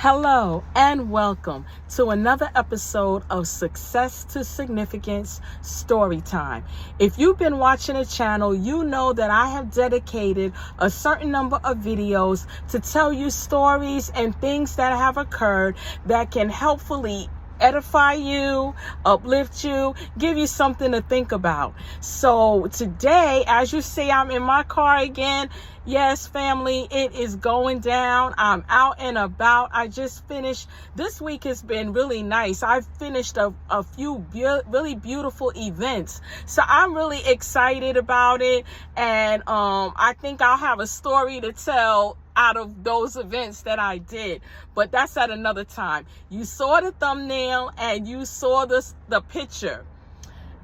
Hello and welcome to another episode of Success to Significance Storytime. If you've been watching the channel, you know that I have dedicated a certain number of videos to tell you stories and things that have occurred that can helpfully edify you, uplift you, give you something to think about. So today, as you see, I'm in my car again. Yes, family, it is going down. I'm out and about. I just finished. This week has been really nice. I've finished a few really beautiful events. So I'm really excited about it. And I think I'll have a story to tell out of those events that I did, but that's at another time. You saw the thumbnail and you saw the picture.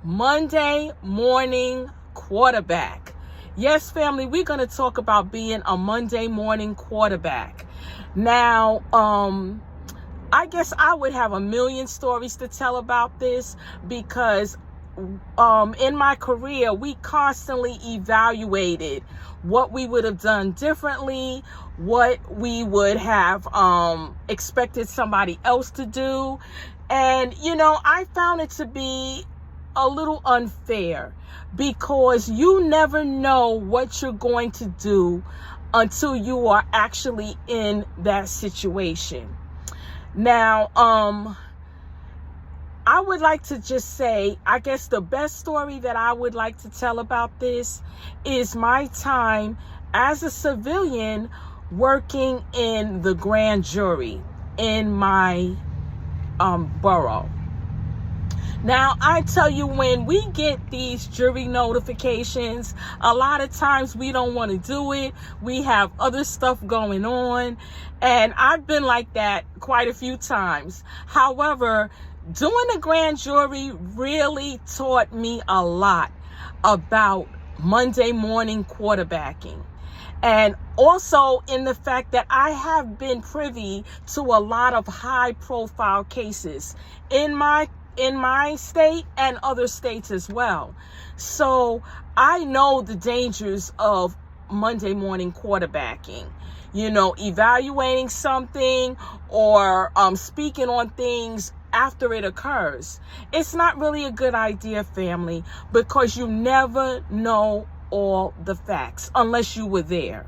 Monday morning quarterback. Yes, family, we're going to talk about being a Monday morning quarterback. Now, I guess I would have a million stories to tell about this because in my career, we constantly evaluated what we would have done differently, what we would have expected somebody else to do. And, I found it to be a little unfair because you never know what you're going to do until you are actually in that situation. Now, I would like to just say, I guess the best story that I would like to tell about this is my time as a civilian working in the grand jury in my borough. Now, I tell you, when we get these jury notifications, a lot of times we don't want to do it. We have other stuff going on. And I've been like that quite a few times. However, doing the grand jury really taught me a lot about Monday morning quarterbacking. And also in the fact that I have been privy to a lot of high profile cases in my state and other states as well. So I know the dangers of Monday morning quarterbacking. Evaluating something or speaking on things after it occurs. It's not really a good idea, family, because you never know all the facts unless you were there.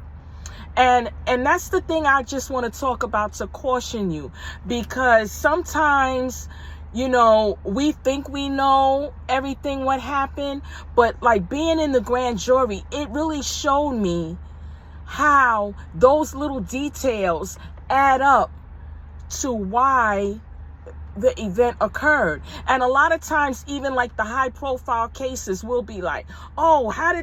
And that's the thing I just want to talk about to caution you, because sometimes we think we know everything what happened, but like being in the grand jury, it really showed me how those little details add up to why the event occurred. And a lot of times, even like the high profile cases will be like, oh, why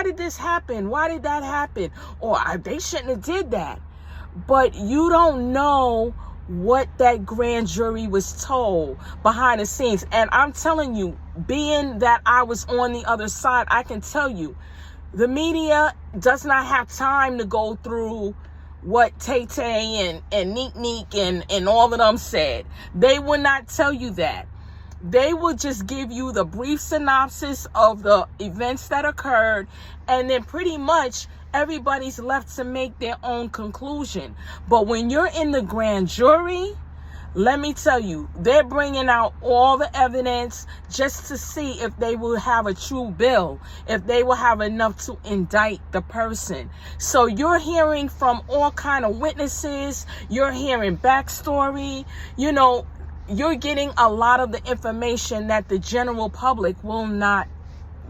did this happen? Why did that happen? Or they shouldn't have did that. But you don't know what that grand jury was told behind the scenes. And I'm telling you, being that I was on the other side, I can tell you, the media does not have time to go through what Tay-Tay and Neek and all of them said. They will not tell you that. They will just give you the brief synopsis of the events that occurred, and then pretty much everybody's left to make their own conclusion. But when you're in the grand jury, let me tell you, they're bringing out all the evidence just to see if they will have a true bill, if they will have enough to indict the person. So you're hearing from all kind of witnesses, you're hearing backstory, you're getting a lot of the information that the general public will not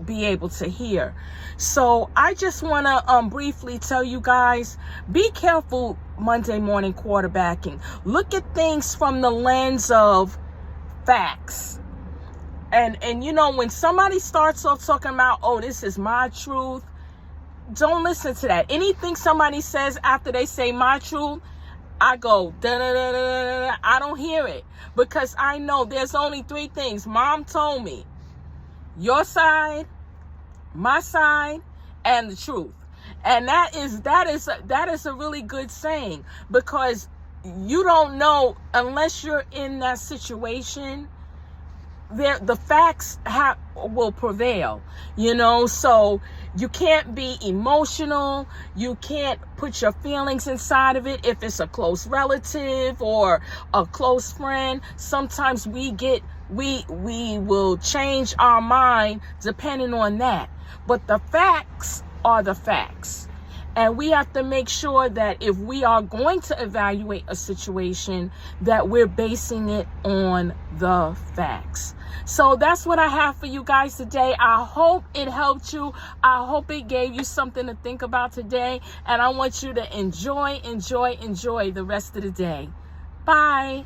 be able to hear. So I just want to briefly tell you guys, be careful Monday morning quarterbacking. Look at things from the lens of facts. And when somebody starts off talking about, oh, this is my truth, don't listen to that. Anything somebody says after they say my truth, I go, da da da da da. I don't hear it, because I know there's only three things. Mom told me: your side, my side, and the truth. And that is a really good saying, because you don't know unless you're in that situation. The facts will prevail, so You can't be emotional. You can't put your feelings inside of it. If it's a close relative or a close friend, sometimes we will change our mind depending on that. But the facts are the facts. And we have to make sure that if we are going to evaluate a situation, that we're basing it on the facts. So that's what I have for you guys today. I hope it helped you. I hope it gave you something to think about today. And I want you to enjoy the rest of the day. Bye.